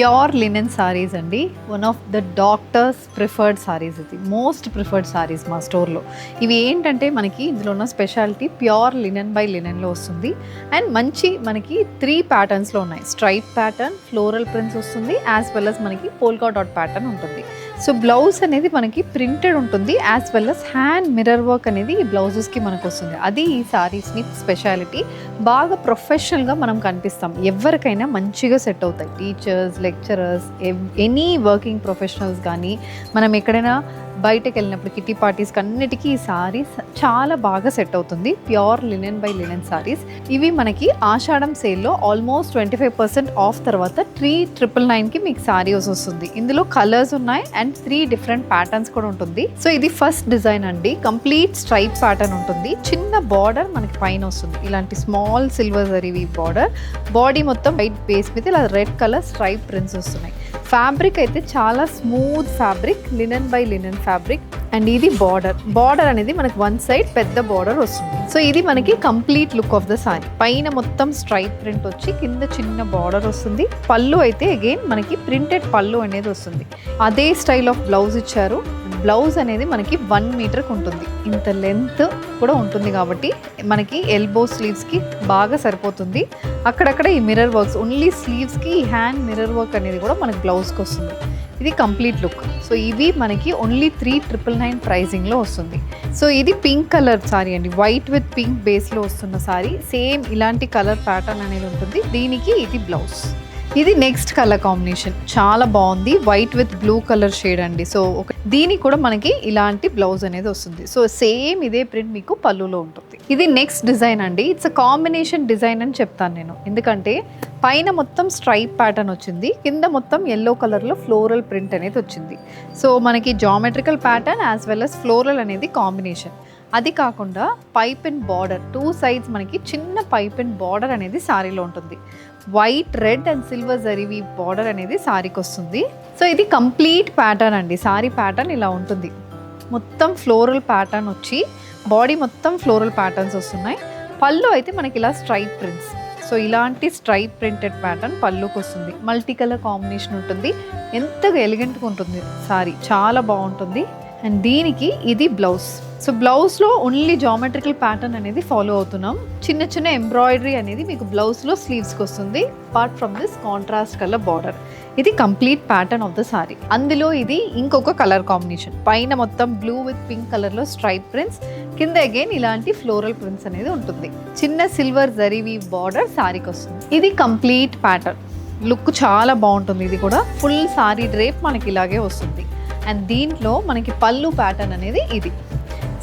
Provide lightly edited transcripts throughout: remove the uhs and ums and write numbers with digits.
Pure linen saris అండి. One of the doctors preferred saris, ఇది most preferred saris మా స్టోర్లో. ఇవి ఏంటంటే మనకి ఇందులో ఉన్న స్పెషాలిటీ ప్యూర్ లినెన్ బై లినెన్లో వస్తుంది. అండ్ మంచి మనకి 3 ప్యాటర్న్స్లో ఉన్నాయి. స్ట్రైప్ ప్యాటర్న్, ఫ్లోరల్ ప్రింట్స్ వస్తుంది, యాజ్ వెల్ అస్ మనకి పోల్కా డాట్ ప్యాటర్న్ ఉంటుంది. సో బ్లౌజ్ అనేది మనకి ప్రింటెడ్ ఉంటుంది, as well as hand mirror work అనేది ఈ బ్లౌజెస్కి మనకు వస్తుంది. అది ఈ సారీస్ని స్పెషాలిటీ. బాగా ప్రొఫెషనల్గా మనం కనిపిస్తాం, ఎవరికైనా మంచిగా సెట్ అవుతాయి. Teachers, lecturers, any working professionals కానీ, మనం ఎక్కడైనా బయటకు వెళ్ళినప్పుడు కిటీ పార్టీస్కి అన్నిటికీ ఈ సారీస్ చాలా బాగా సెట్ అవుతుంది. Pure linen by linen saris. ఇవి మనకి ఆషాఢం సేల్లో ఆల్మోస్ట్ 25% ఆఫ్ తర్వాత 3,999కి మీకు సారీ వస్తుంది. ఇందులో కలర్స్ ఉన్నాయి అండ్ 3 డిఫరెంట్ ప్యాటర్న్స్ కూడా ఉంటుంది. సో ఇది ఫస్ట్ డిజైన్ అండి. కంప్లీట్ స్ట్రైప్ ప్యాటర్న్ ఉంటుంది. చిన్న బార్డర్ మనకి పైన వస్తుంది, ఇలాంటి స్మాల్ సిల్వర్ జరీవి బార్డర్. బాడీ మొత్తం వైట్ బేస్ మీద ఇలా రెడ్ కలర్ స్ట్రైప్ ప్రింట్స్ వస్తున్నాయి. ఫ్యాబ్రిక్ అయితే చాలా smooth fabric, linen by linen fabric. And ఇది బార్డర్ అనేది మనకి వన్ సైడ్ పెద్ద బార్డర్ వస్తుంది. సో ఇది మనకి complete look of the sorry. పైన మొత్తం స్ట్రైప్ ప్రింట్ వచ్చి కింద చిన్న బార్డర్ వస్తుంది. పళ్ళు అయితే అగైన్ మనకి ప్రింటెడ్ పళ్ళు అనేది వస్తుంది. అదే స్టైల్ ఆఫ్ బ్లౌజ్ ఇచ్చారు. బ్లౌజ్ అనేది మనకి 1 మీటర్కి ఉంటుంది, ఇంత లెంత్ కూడా ఉంటుంది కాబట్టి మనకి ఎల్బో స్లీవ్స్కి బాగా సరిపోతుంది. అక్కడక్కడ ఈ మిర్రర్ వర్క్స్, ఓన్లీ స్లీవ్స్కి ఈ హ్యాండ్ మిర్రర్ వర్క్ అనేది కూడా మనకి బ్లౌజ్కి వస్తుంది. ఇది కంప్లీట్ లుక్. సో ఇవి మనకి ఓన్లీ 3,999 ప్రైజింగ్లో వస్తుంది. సో ఇది పింక్ కలర్ సారీ అండి, వైట్ విత్ పింక్ బేస్లో వస్తున్న సారీ. సేమ్ ఇలాంటి కలర్ ప్యాటర్న్ అనేది ఉంటుంది. దీనికి ఇది బ్లౌజ్. ఇది నెక్స్ట్ కలర్ కాంబినేషన్ చాలా బాగుంది, white with blue colour shade అండి. సో దీనికి కూడా మనకి ఇలాంటి బ్లౌజ్ అనేది వస్తుంది. సో సేమ్ ఇదే ప్రింట్ మీకు పళ్ళులో ఉంటుంది. ఇది నెక్స్ట్ డిజైన్ అండి. ఇట్స్ అ కాంబినేషన్ డిజైన్ అని చెప్తాను నేను, ఎందుకంటే పైన మొత్తం స్ట్రైప్ ప్యాటర్న్ వచ్చింది, కింద మొత్తం ఎల్లో కలర్లో ఫ్లోరల్ ప్రింట్ అనేది వచ్చింది. సో మనకి geometrical pattern as well as floral అనేది కాంబినేషన్. అది కాకుండా పైప్ అండ్ బార్డర్, 2 సైడ్స్ మనకి చిన్న పైప్ అండ్ బార్డర్ అనేది సారీలో ఉంటుంది. వైట్, రెడ్ అండ్ సిల్వర్ జరీవి బార్డర్ అనేది సారీకి వస్తుంది. సో ఇది కంప్లీట్ ప్యాటర్న్ అండి. సారీ ప్యాటర్న్ ఇలా ఉంటుంది. మొత్తం ఫ్లోరల్ ప్యాటర్న్ వచ్చి బాడీ మొత్తం ఫ్లోరల్ ప్యాటర్న్స్ వస్తున్నాయి. పళ్ళు అయితే మనకి ఇలా స్ట్రైప్ ప్రింట్స్. సో ఇలాంటి స్ట్రైప్ ప్రింటెడ్ ప్యాటర్న్ పళ్ళుకి వస్తుంది. మల్టీ కలర్ కాంబినేషన్ ఉంటుంది. ఎంతగా ఎలిగెంట్గా ఉంటుంది సారీ, చాలా బాగుంటుంది. అండ్ దీనికి ఇది బ్లౌజ్. సో బ్లౌజ్లో ఓన్లీ జామెట్రికల్ ప్యాటర్న్ అనేది ఫాలో అవుతున్నాం. చిన్న చిన్న ఎంబ్రాయిడరీ అనేది మీకు బ్లౌజ్లో స్లీవ్స్కి వస్తుంది, apart from this contrast colour border. ఇది complete pattern of the sari. అందులో ఇది ఇంకొక కలర్ కాంబినేషన్. పైన మొత్తం బ్లూ విత్ పింక్ కలర్లో స్ట్రైప్ ప్రింట్స్, కింద అగైన్ ఇలాంటి ఫ్లోరల్ ప్రింట్స్ అనేది ఉంటుంది. చిన్న సిల్వర్ జరీవి బార్డర్ సారీకి వస్తుంది. ఇది కంప్లీట్ ప్యాటర్న్ లుక్ చాలా బాగుంటుంది. ఇది కూడా ఫుల్ సారీ డ్రేప్ మనకి ఇలాగే వస్తుంది. అండ్ దీంట్లో మనకి పళ్ళు ప్యాటర్న్ అనేది ఇది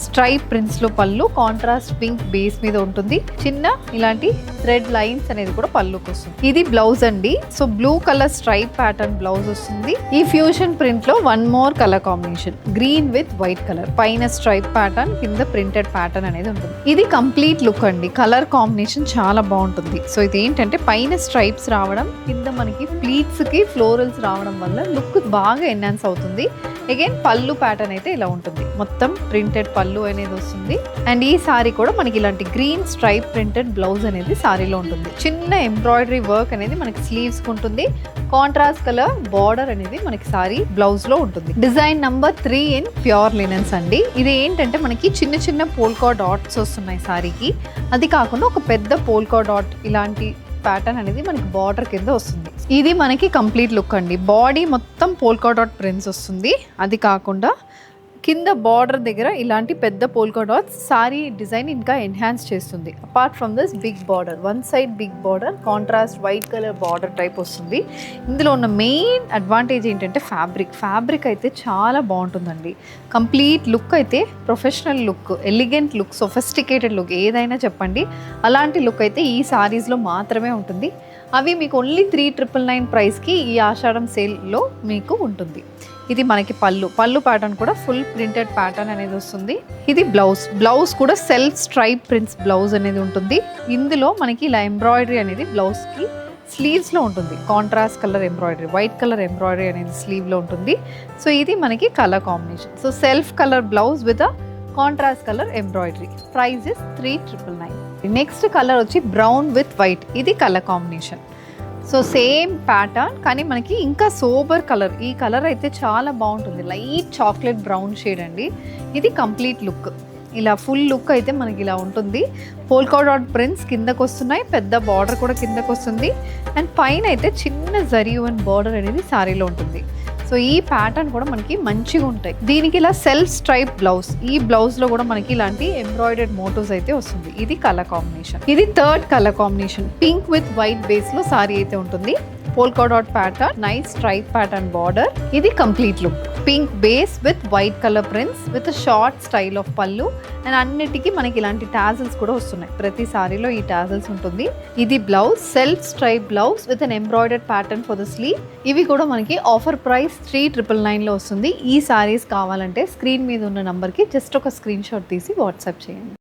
స్ట్రైప్ ప్రింట్స్లో పళ్ళు, కాంట్రాస్ట్ పింక్ బేస్ మీద ఉంటుంది. చిన్న ఇలాంటి థ్రెడ్ లైన్స్ అనేది కూడా పళ్ళుకి వస్తుంది. ఇది బ్లౌజ్ అండి. So blue colour stripe pattern blouse వస్తుంది. ఈ ఫ్యూషన్ ప్రింట్లో 1 more colour combination, green with white colour. పైన స్ట్రైప్ ప్యాటర్న్, కింద ప్రింటెడ్ ప్యాటర్న్ అనేది ఉంటుంది. ఇది కంప్లీట్ లుక్ అండి. కలర్ కాంబినేషన్ చాలా బాగుంటుంది. సో ఇది ఏంటంటే పైన స్ట్రైప్స్ రావడం, కింద మనకి ప్లీట్స్కి ఫ్లోరల్స్ రావడం వల్ల లుక్ బాగా ఎన్హాన్స్ అవుతుంది. అగైన్ పళ్ళు ప్యాటర్న్ అయితే ఇలా ఉంటుంది, మొత్తం ప్రింటెడ్ పళ్ళు అనేది వస్తుంది. అండ్ ఈ సారీ కూడా మనకి ఇలాంటి గ్రీన్ స్ట్రైప్ ప్రింటెడ్ బ్లౌజ్ అనేది సారీలో ఉంటుంది. చిన్న ఎంబ్రాయిడరీ వర్క్ అనేది మనకి స్లీవ్స్ ఉంటుంది. కాంట్రాస్ట్ కలర్ బార్డర్ అనేది మనకి సారీ బ్లౌజ్ లో ఉంటుంది. Design number 3 in pure linens అండి. ఇది ఏంటంటే మనకి చిన్న చిన్న పోల్కా డాట్స్ వస్తున్నాయి సారీకి. అది కాకుండా ఒక పెద్ద పోల్కా డాట్ ఇలాంటి ప్యాటర్న్ అనేది మనకి బార్డర్ కింద వస్తుంది. ఇది మనకి కంప్లీట్ లుక్ అండి. బాడీ మొత్తం పోల్కా డాట్ ప్రింట్స్ వస్తుంది. అది కాకుండా కింద బార్డర్ దగ్గర ఇలాంటి పెద్ద పోల్కా డాట్స్ సారీ డిజైన్ ఇంకా ఎన్హాన్స్ చేస్తుంది. Apart from this big border, one side big border, contrast white colour border type వస్తుంది. ఇందులో ఉన్న మెయిన్ అడ్వాంటేజ్ ఏంటంటే ఫ్యాబ్రిక్ అయితే చాలా బాగుంటుందండి. కంప్లీట్ లుక్ అయితే professional look, elegant look, sophisticated look ఏదైనా చెప్పండి, అలాంటి లుక్ అయితే ఈ సారీస్లో మాత్రమే ఉంటుంది. అవి మీకు ఓన్లీ 3,999 ప్రైస్కి ఈ ఆషాఢం సేల్లో మీకు ఉంటుంది. ఇది మనకి పళ్ళు ప్యాటర్న్ కూడా ఫుల్ ప్రింటెడ్ ప్యాటర్న్ అనేది వస్తుంది. ఇది బ్లౌజ్ కూడా సెల్ఫ్ స్ట్రైప్ ప్రింట్స్ బ్లౌజ్ అనేది ఉంటుంది. ఇందులో మనకి ఇలా ఎంబ్రాయిడరీ అనేది బ్లౌజ్కి స్లీవ్స్లో ఉంటుంది. Contrast colour embroidery, white colour embroidery అనేది స్లీవ్లో ఉంటుంది. సో ఇది మనకి colour combination. So self colour blouse with a contrast colour embroidery. Price is 3,999. Next colour వచ్చి బ్రౌన్ విత్ వైట్. ఇది colour combination. So same pattern కానీ మనకి ఇంకా సోబర్ కలర్. ఈ కలర్ అయితే చాలా బాగుంటుంది, లైట్ చాక్లెట్ బ్రౌన్ షేడ్ అండి. ఇది కంప్లీట్ లుక్, ఇలా ఫుల్ లుక్ అయితే మనకి ఇలా ఉంటుంది. పోల్కా డాట్ ప్రింట్స్ కిందకు వస్తున్నాయి, పెద్ద బార్డర్ కూడా కిందకు వస్తుంది. అండ్ పైన అయితే చిన్న జరీవన్ బార్డర్ అనేది శారీలో ఉంటుంది. సో ఈ ప్యాటర్న్ కూడా మనకి మంచిగా ఉంటాయి. దీనికి ఇలా సెల్ఫ్ స్ట్రైప్ బ్లౌజ్, ఈ బ్లౌజ్ లో కూడా మనకి ఇలాంటి ఎంబ్రాయిడర్డ్ మోటివ్స్ అయితే వస్తుంది. ఇది కలర్ కాంబినేషన్. ఇది third colour combination, pink with white base లో సారీ అయితే ఉంటుంది. Polka dot pattern, nice stripe pattern border. ఇది complete look, pink base with white colour prints with short style of pallu. And అన్నిటికీ మనకి ఇలాంటి టాజల్స్ కూడా వస్తున్నాయి, ప్రతి సారీలో ఈ టాజల్స్ ఉంటుంది. ఇది blouse, self stripe blouse with an embroidered pattern for the slew. ఇవి కూడా మనకి ఆఫర్ ప్రైస్ 3999 లో వస్తుంది. ఈ సారీస్ కావాలంటే స్క్రీన్ మీద ఉన్న నంబర్కి జస్ట్ ఒక స్క్రీన్ షాట్ తీసి వాట్సాప్ చేయండి.